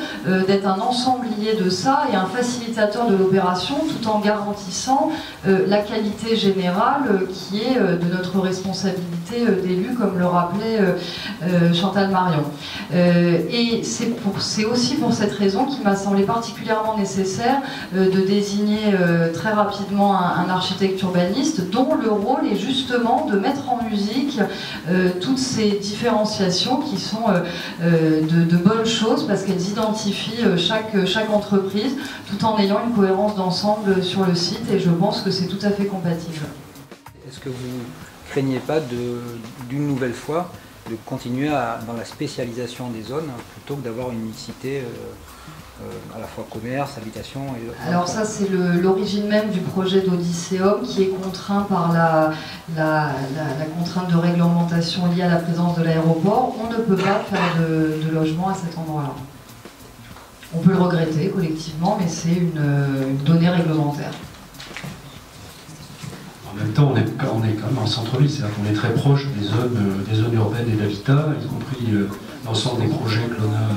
Speaker 9: d'être un ensemblier de ça et un facilitateur de l'opération, tout en garantissant la qualité générale qui est de notre responsabilité d'élu, comme le rappelait Chantal Marion. Et c'est aussi pour cette raison qu'il m'a semblé particulièrement nécessaire de désigner très rapidement un architecte urbaniste dont le rôle est justement de mettre en musique toutes ces différenciations qui sont de bonnes choses parce qu'elles identifient chaque entreprise tout en ayant une cohérence d'ensemble sur le site, et je pense que c'est tout à fait compatible.
Speaker 10: Est-ce que vous craignez pas d'une nouvelle fois de continuer dans la spécialisation des zones plutôt que d'avoir une mixité à la fois commerce, habitation et...
Speaker 9: Alors ça, c'est l'origine même du projet d'Odysseum qui est contraint par la contrainte de réglementation liée à la présence de l'aéroport. On ne peut pas faire de logement à cet endroit-là. On peut le regretter collectivement, mais c'est une donnée réglementaire.
Speaker 6: En même temps, on est quand même en centre-ville, c'est-à-dire qu'on est très proche des zones urbaines et d'habitat, y compris l'ensemble des projets que l'on a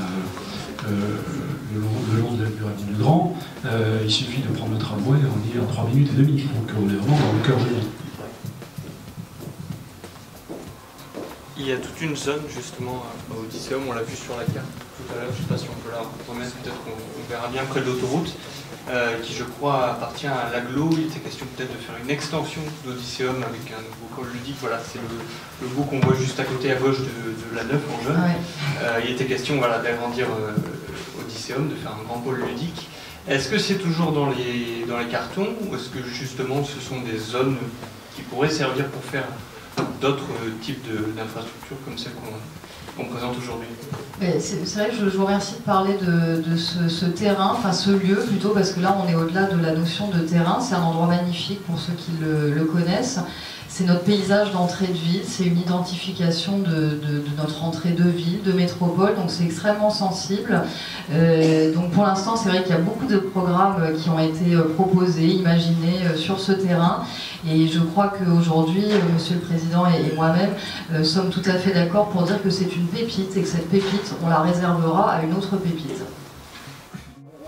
Speaker 6: le long de l'avenue du Grand. Il suffit de prendre le tramway, on y est en 3 minutes et demie, donc on est vraiment dans le cœur de l'île.
Speaker 5: Il y a toute une zone justement à Odysseum, on l'a vu sur la carte tout à l'heure, je ne sais pas si on peut la remettre, peut-être qu'on verra bien près de l'autoroute, qui je crois appartient à l'Aglo. Il était question peut-être de faire une extension d'Odysseum avec un nouveau pôle ludique. Voilà, c'est le beau qu'on voit juste à côté à gauche de la 9 en jaune. Ouais. Il était question d'agrandir Odysseum, de faire un grand pôle ludique. Est-ce que c'est toujours dans les cartons, ou est-ce que justement ce sont des zones qui pourraient servir pour faire d'autres types d'infrastructures comme celles qu'on présente aujourd'hui?
Speaker 9: C'est vrai que je vous remercie de parler de ce terrain, enfin ce lieu plutôt, parce que là on est au-delà de la notion de terrain. C'est un endroit magnifique pour ceux qui le connaissent. C'est notre paysage d'entrée de ville, c'est une identification de notre entrée de ville, de métropole, donc c'est extrêmement sensible. Donc pour l'instant, c'est vrai qu'il y a beaucoup de programmes qui ont été proposés, imaginés sur ce terrain. Et je crois qu'aujourd'hui, Monsieur le Président et moi-même sommes tout à fait d'accord pour dire que c'est une pépite et que cette pépite, on la réservera à une autre pépite.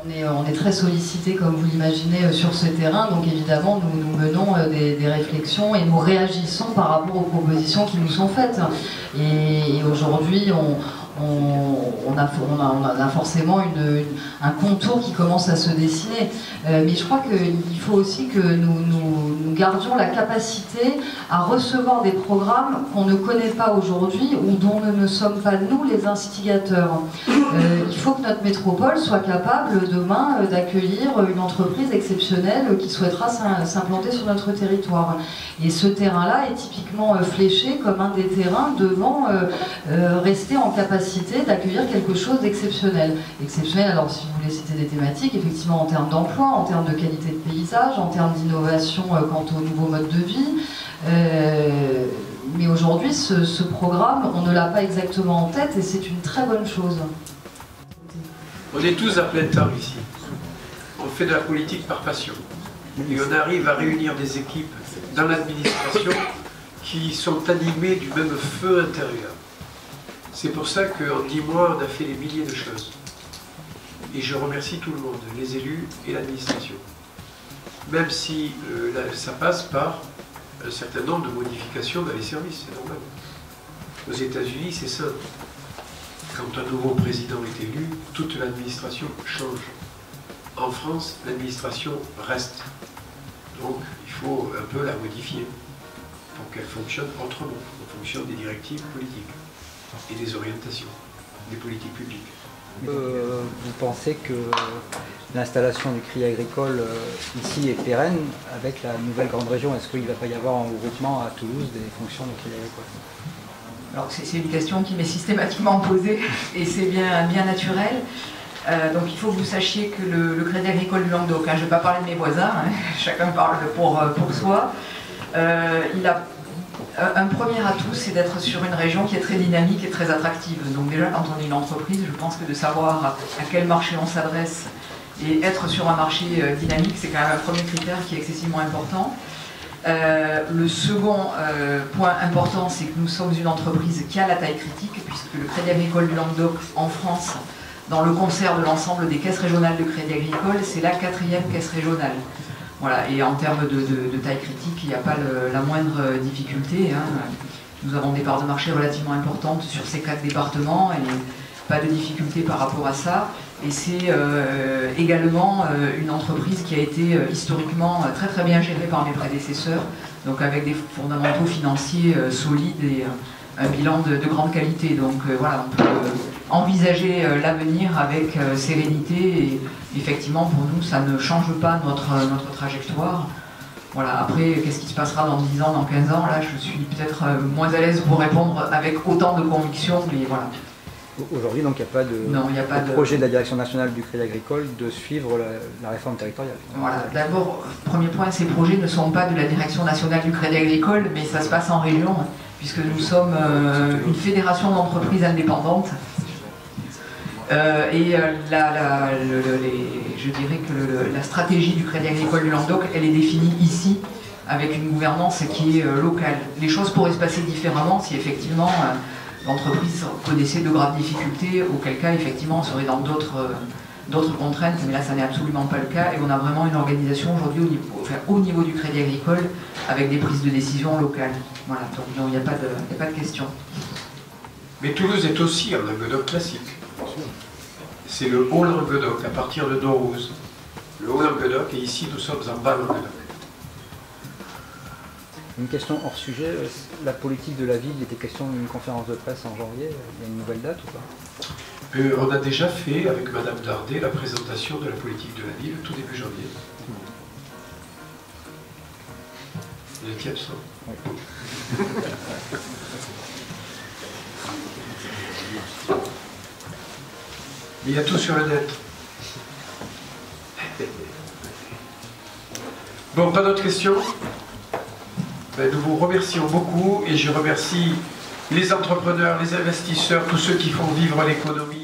Speaker 9: On est très sollicité, comme vous l'imaginez, sur ce terrain, donc évidemment nous menons des réflexions et nous réagissons par rapport aux propositions qui nous sont faites. Et aujourd'hui, on a forcément un contour qui commence à se dessiner. Mais je crois qu'il faut aussi que nous gardions la capacité à recevoir des programmes qu'on ne connaît pas aujourd'hui ou dont nous ne sommes pas nous les instigateurs. Il faut que notre métropole soit capable demain d'accueillir une entreprise exceptionnelle qui souhaitera s'implanter sur notre territoire. Et ce terrain-là est typiquement fléché comme un des terrains devant rester en capacité d'accueillir quelque chose d'exceptionnel. Exceptionnel, alors si vous voulez citer des thématiques, effectivement en termes d'emploi, en termes de qualité de paysage, en termes d'innovation quant aux nouveaux modes de vie. Mais aujourd'hui, ce programme, on ne l'a pas exactement en tête et c'est une très bonne chose.
Speaker 1: On est tous à plein temps ici. On fait de la politique par passion. Et on arrive à réunir des équipes dans l'administration qui sont animées du même feu intérieur. C'est pour ça qu'en 10 mois, on a fait des milliers de choses. et je remercie tout le monde, les élus et l'administration. Même si ça passe par un certain nombre de modifications dans les services, c'est normal. Aux États-Unis, c'est simple. Quand un nouveau président est élu, toute l'administration change. En France, l'administration reste. Donc, il faut un peu la modifier pour qu'elle fonctionne autrement, en fonction des directives politiques et des orientations, des politiques publiques.
Speaker 10: Vous pensez que l'installation du Crédit Agricole ici est pérenne avec la nouvelle grande région? Est-ce qu'il ne va pas y avoir en regroupement à Toulouse des fonctions du Crédit Agricole?
Speaker 4: Alors c'est une question qui m'est systématiquement posée et c'est bien naturel. Donc il faut que vous sachiez que le Crédit Agricole du Languedoc, je ne vais pas parler de mes voisins, chacun parle pour soi, il a un premier atout, c'est d'être sur une région qui est très dynamique et très attractive. Donc déjà, quand on est une entreprise, je pense que de savoir à quel marché on s'adresse et être sur un marché dynamique, c'est quand même un premier critère qui est excessivement important. Le second point important, c'est que nous sommes une entreprise qui a la taille critique, puisque le Crédit Agricole du Languedoc en France, dans le concert de l'ensemble des caisses régionales de Crédit Agricole, c'est la 4e caisse régionale. Voilà, et en termes de taille critique, il n'y a pas la moindre difficulté. Nous avons des parts de marché relativement importantes sur ces 4 départements et pas de difficulté par rapport à ça. Et c'est également une entreprise qui a été historiquement très très bien gérée par mes prédécesseurs, donc avec des fondamentaux financiers solides et un bilan de grande qualité. Donc voilà, on peut envisager l'avenir avec sérénité et effectivement pour nous ça ne change pas notre trajectoire. Voilà, après qu'est-ce qui se passera dans 10 ans, dans 15 ans, là je suis peut-être moins à l'aise pour répondre avec autant de conviction, mais voilà.
Speaker 10: Aujourd'hui, donc, il n'y a pas de projet de la Direction nationale du Crédit Agricole de suivre la réforme territoriale.
Speaker 4: Voilà, d'abord, premier point, ces projets ne sont pas de la Direction nationale du Crédit Agricole, mais ça se passe en région, puisque nous sommes une fédération d'entreprises indépendantes. Je dirais que la stratégie du Crédit Agricole du Languedoc, elle est définie ici, avec une gouvernance qui est locale. Les choses pourraient se passer différemment si effectivement l'entreprise connaissait de graves difficultés, auquel cas effectivement on serait dans d'autres contraintes, mais là ça n'est absolument pas le cas et on a vraiment une organisation aujourd'hui au niveau du Crédit Agricole avec des prises de décision locales. Voilà, donc non, il n'y a pas de question.
Speaker 1: Mais Toulouse est aussi un Languedoc classique. C'est le Haut Languedoc à partir de Dorouze. Le Haut Languedoc et ici nous sommes en bas Languedoc.
Speaker 10: Une question hors sujet, la politique de la ville, il était question d'une conférence de presse en janvier, il y a une nouvelle date ou pas?
Speaker 1: On a déjà fait avec Madame Dardet la présentation de la politique de la ville tout début janvier. Vous étiez absent. Oui. Il y a tout sur le net. Bon, pas d'autres questions? Nous vous remercions beaucoup et je remercie les entrepreneurs, les investisseurs, tous ceux qui font vivre l'économie.